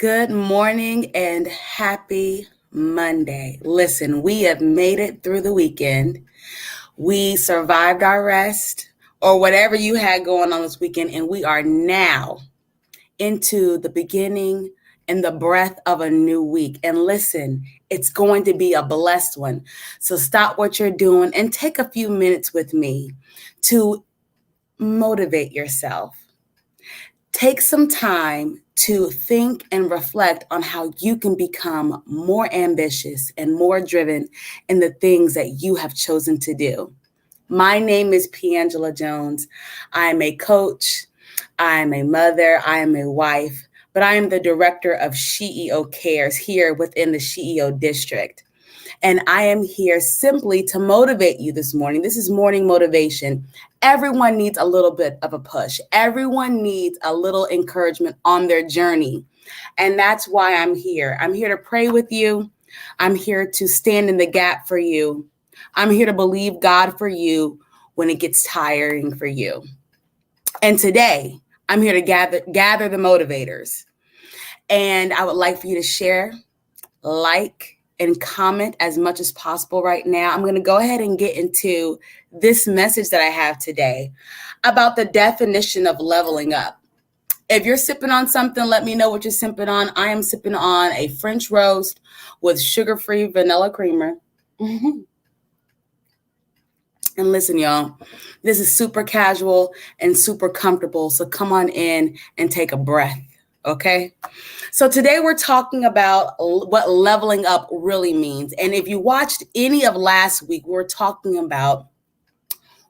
Good morning and happy Monday. Listen, we have made it through the weekend. We survived our rest or whatever you had going on this weekend, and we are now into the beginning and the breath of a new week. And listen, it's going to be a blessed one. So stop what you're doing and take a few minutes with me to motivate yourself. Take some time to think and reflect on how you can become more ambitious and more driven in the things that you have chosen to do. My name is Piangela Jones. I am a coach, I am a mother, I am a wife, but I am the director of SheEO Cares here within the SheEO district. And I am here simply to motivate you this morning. This is morning motivation. Everyone needs a little bit of a push. Everyone needs a little encouragement on their journey. And that's why I'm here. I'm here to pray with you. I'm here to stand in the gap for you. I'm here to believe God for you when it gets tiring for you. And today, I'm here to gather the motivators. And I would like for you to share, like, and comment as much as possible right now. I'm going to go ahead and get into this message that I have today about the definition of leveling up. If you're sipping on something, let me know what you're sipping on. I am sipping on a French roast with sugar-free vanilla creamer. And listen, y'all, this is super casual and super comfortable. So come on in and take a breath. Okay. So today we're talking about what leveling up really means. And if you watched any of last week, we were talking about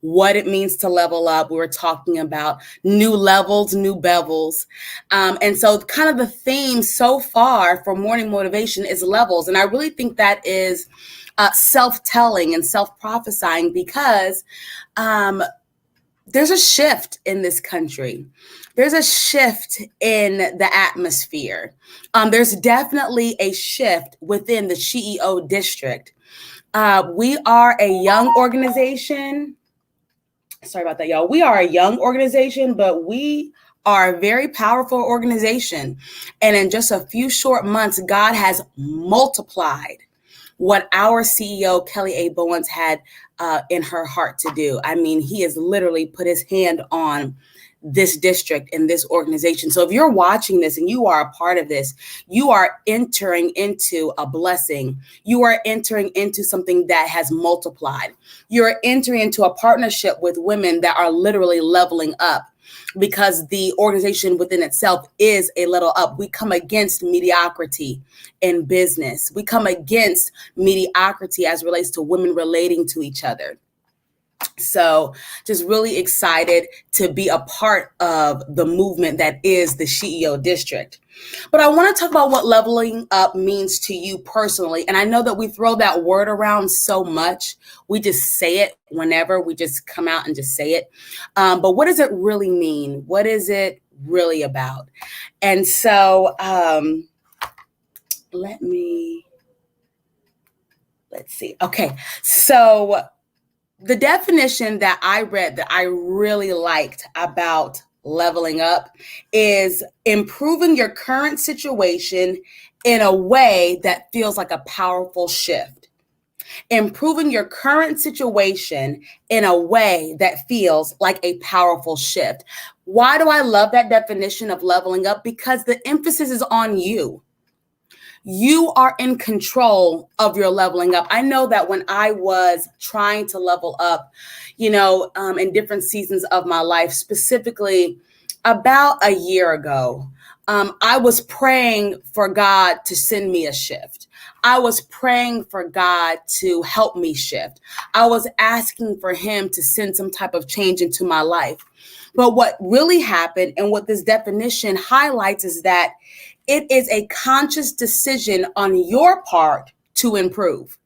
what it means to level up. We were talking about new levels, new bevels. And so kind of the theme so far for morning motivation is levels. And I really think that is self-telling and self-prophesying because there's a shift in this country. There's a shift in the atmosphere. There's definitely a shift within the SheEO district. We are a young organization. Sorry about that, y'all. We are a young organization, but we are a very powerful organization. And in just a few short months, God has multiplied what our CEO, Kelly A. Bowens, had in her heart to do. I mean, he has literally put his hand on this district and this organization. So if you're watching this and you are a part of this, you are entering into a blessing. You are entering into something that has multiplied. You're entering into a partnership with women that are literally leveling up, because the organization within itself is a level up. We come against mediocrity in business. We come against mediocrity as it relates to women relating to each other. So just really excited to be a part of the movement that is the SheEO district. But I want to talk about what leveling up means to you personally. And I know that we throw that word around so much. We just say it whenever we just come out and just say it. But what does it really mean? What is it really about? And so let's see. Okay. So the definition that I read that I really liked about leveling up is improving your current situation in a way that feels like a powerful shift. Improving your current situation in a way that feels like a powerful shift. Why do I love that definition of leveling up? Because the emphasis is on you. You are in control of your leveling up. I know that when I was trying to level up, in different seasons of my life, specifically about a year ago, I was praying for God to send me a shift. I was praying for God to help me shift. I was asking for him to send some type of change into my life. But what really happened and what this definition highlights is that it is a conscious decision on your part to improve.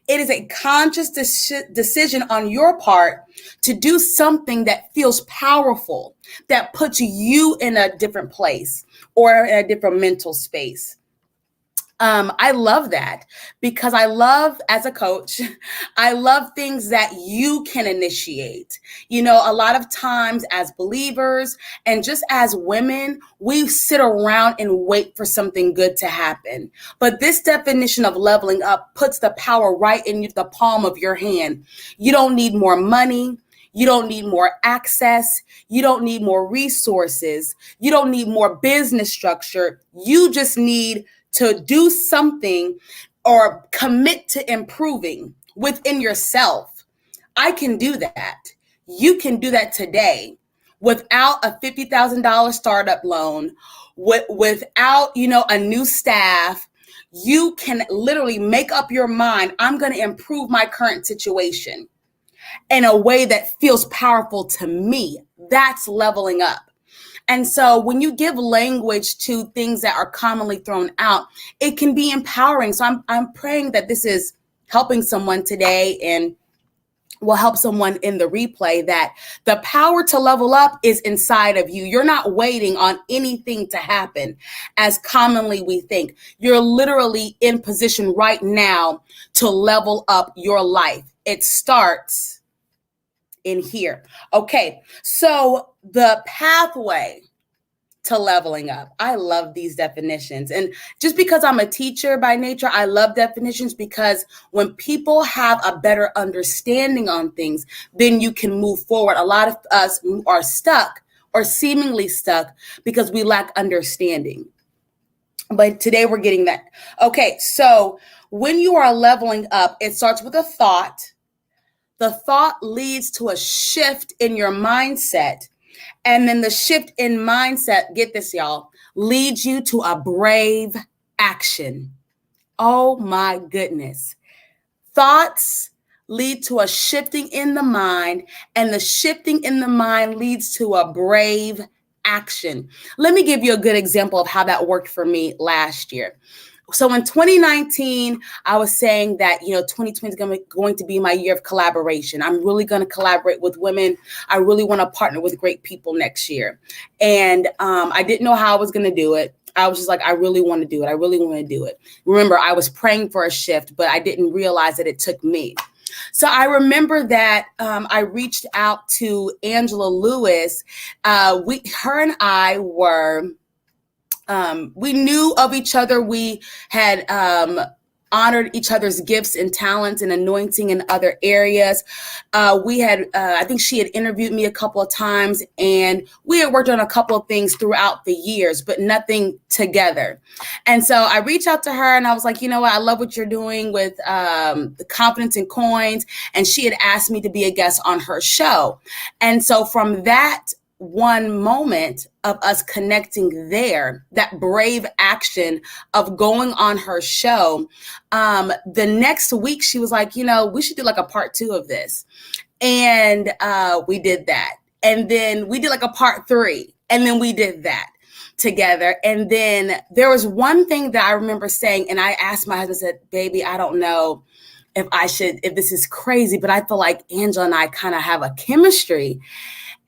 It is a conscious decision on your part to do something that feels powerful, that puts you in a different place or in a different mental space. I love that because I love, as a coach, I love things that you can initiate. You know, a lot of times as believers and just as women, we sit around and wait for something good to happen. But this definition of leveling up puts the power right in the palm of your hand. You don't need more money. You don't need more access. You don't need more resources. You don't need more business structure. You just need to do something or commit to improving within yourself. I can do that. You can do that today without a $50,000 startup loan, without, a new staff. You can literally make up your mind. I'm going to improve my current situation in a way that feels powerful to me. That's leveling up. And so when you give language to things that are commonly thrown out, it can be empowering. So I'm praying that this is helping someone today and will help someone in the replay, that the power to level up is inside of you. You're not waiting on anything to happen as commonly we think. You're literally in position right now to level up your life. It starts in here. Okay, so the pathway to leveling up. I love these definitions. And just because I'm a teacher by nature, I love definitions, because when people have a better understanding on things, then you can move forward. A lot of us are stuck or seemingly stuck because we lack understanding. But today we're getting that. Okay, so when you are leveling up, it starts with a thought. The thought leads to a shift in your mindset. And then the shift in mindset, get this, y'all, leads you to a brave action. Oh my goodness. Thoughts lead to a shifting in the mind, and the shifting in the mind leads to a brave action. Let me give you a good example of how that worked for me last year. So in 2019, I was saying that, 2020 is going to be my year of collaboration. I'm really going to collaborate with women. I really want to partner with great people next year. And I didn't know how I was going to do it. I was just like, I really want to do it. I really want to do it. Remember, I was praying for a shift, but I didn't realize that it took me. So I remember that I reached out to Angela Lewis. Her and I were... we knew of each other. We had honored each other's gifts and talents and anointing in other areas. I think she had interviewed me a couple of times, and we had worked on a couple of things throughout the years, but nothing together. And so I reached out to her and I was like, you know what? I love what you're doing with the Confidence in Coins. And she had asked me to be a guest on her show. And so from that one moment of us connecting there, that brave action of going on her show, the next week she was like, we should do like a part 2 of this. And we did that. And then we did like a part 3. And then we did that together. And then there was one thing that I remember saying, and I asked my husband, said, baby, I don't know if this is crazy, but I feel like Angela and I kind of have a chemistry.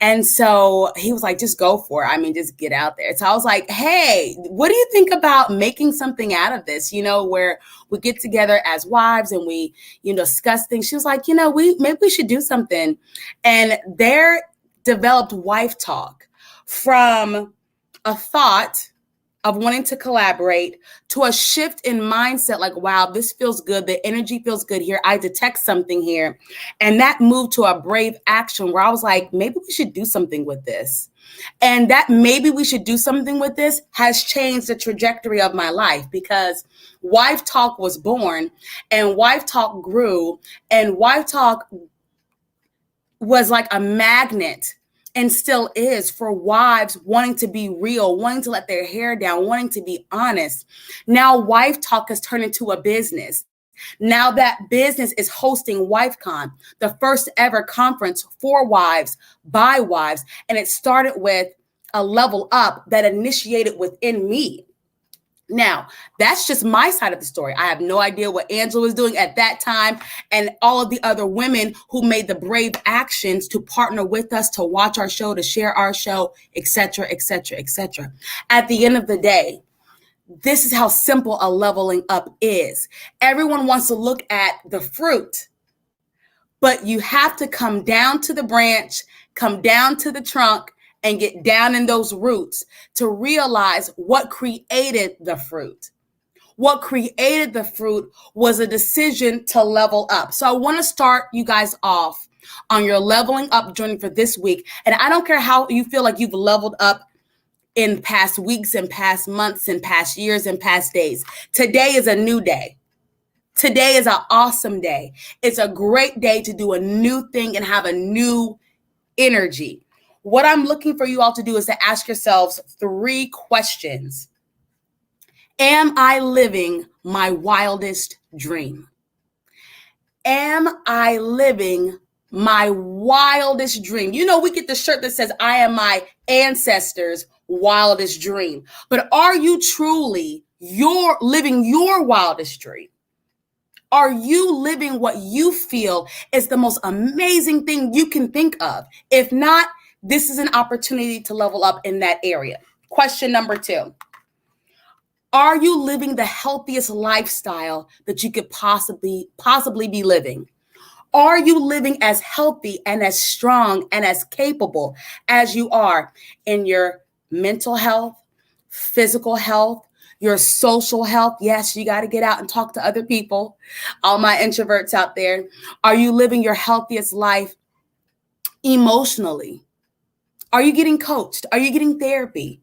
And so he was like, just go for it. I mean, just get out there. So I was like, hey, what do you think about making something out of this, where we get together as wives and we, discuss things. She was like, maybe we should do something. And there developed Wife Talk, from a thought of wanting to collaborate to a shift in mindset, like, wow, this feels good. The energy feels good here. I detect something here. And that moved to a brave action where I was like, maybe we should do something with this. And that maybe we should do something with this has changed the trajectory of my life, because Wife Talk was born and Wife Talk grew, and Wife Talk was like a magnet, and still is, for wives wanting to be real, wanting to let their hair down, wanting to be honest. Now Wife Talk has turned into a business. Now that business is hosting WifeCon, the first ever conference for wives by wives. And it started with a level up that initiated within me. Now, that's just my side of the story. I have no idea what Angela was doing at that time, and all of the other women who made the brave actions to partner with us, to watch our show, to share our show, et cetera, et cetera, et cetera. At the end of the day, This is how simple a leveling up is. Everyone wants to look at the fruit, but you have to come down to the branch, come down to the trunk, and get down in those roots to realize what created the fruit. What created the fruit was a decision to level up. So I want to start you guys off on your leveling up journey for this week. And I don't care how you feel like you've leveled up in past weeks and past months and past years and past days. Today is a new day. Today is an awesome day. It's a great day to do a new thing and have a new energy. What I'm looking for you all to do is to ask yourselves 3 questions. Am I living my wildest dream? Am I living my wildest dream? You know, we get the shirt that says, I am my ancestors' wildest dream. But are you truly living your wildest dream? Are you living what you feel is the most amazing thing you can think of? If not, this is an opportunity to level up in that area. Question number 2. Are you living the healthiest lifestyle that you could possibly be living? Are you living as healthy and as strong and as capable as you are in your mental health, physical health, your social health? Yes, you got to get out and talk to other people. All my introverts out there. Are you living your healthiest life emotionally? Are you getting coached? Are you getting therapy?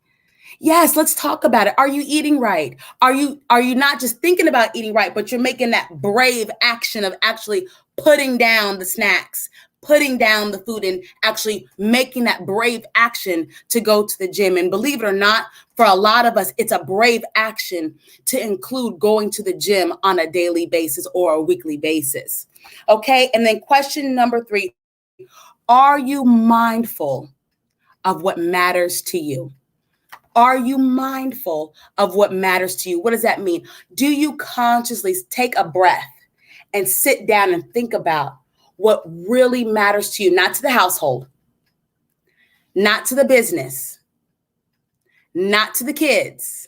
Yes, let's talk about it. Are you eating right? Are you not just thinking about eating right, but you're making that brave action of actually putting down the snacks, putting down the food, and actually making that brave action to go to the gym? And believe it or not, for a lot of us, it's a brave action to include going to the gym on a daily basis or a weekly basis. Okay, and then question number 3, are you mindful of what matters to you? Are you mindful of what matters to you? What does that mean? Do you consciously take a breath and sit down and think about what really matters to you? Not to the household, not to the business, not to the kids,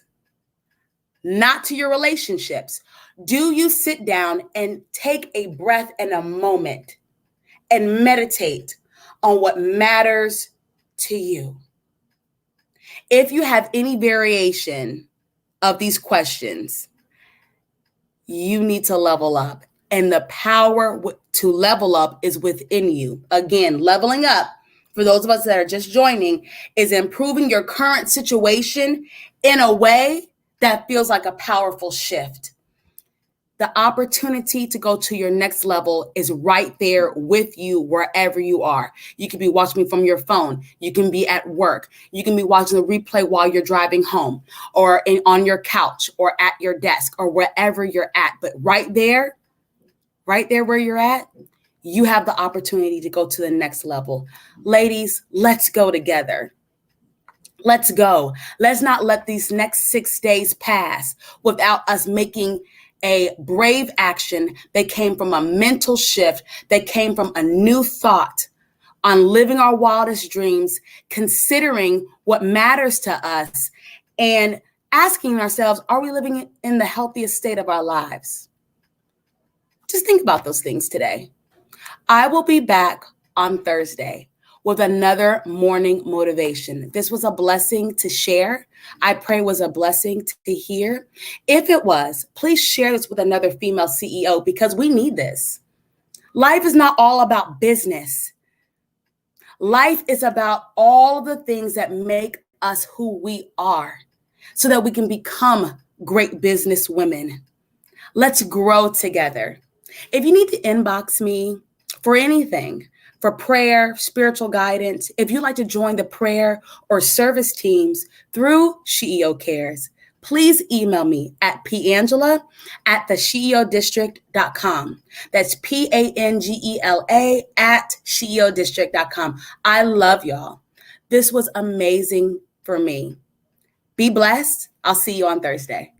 not to your relationships. Do you sit down and take a breath and a moment and meditate on what matters to you? If you have any variation of these questions, you need to level up. And the power to level up is within you. Again, leveling up, for those of us that are just joining, is improving your current situation in a way that feels like a powerful shift. The opportunity to go to your next level is right there with you wherever you are. You can be watching me from your phone. You can be at work. You can be watching the replay while you're driving home, or on your couch, or at your desk, or wherever you're at. But right there where you're at, you have the opportunity to go to the next level. Ladies, let's go together. Let's go. Let's not let these next 6 days pass without us making a brave action that came from a mental shift, that came from a new thought on living our wildest dreams, considering what matters to us, and asking ourselves, are we living in the healthiest state of our lives? Just think about those things today. I will be back on Thursday with another morning motivation. This was a blessing to share. I pray it was a blessing to hear. If it was, please share this with another female CEO, because we need this. Life is not all about business. Life is about all the things that make us who we are, so that we can become great business women. Let's grow together. If you need to inbox me for anything, for prayer, spiritual guidance, if you'd like to join the prayer or service teams through SheEO Cares, please email me at pangela@thesheeodistrict.com. That's PANGELA@SheEOdistrict.com. I love y'all. This was amazing for me. Be blessed. I'll see you on Thursday.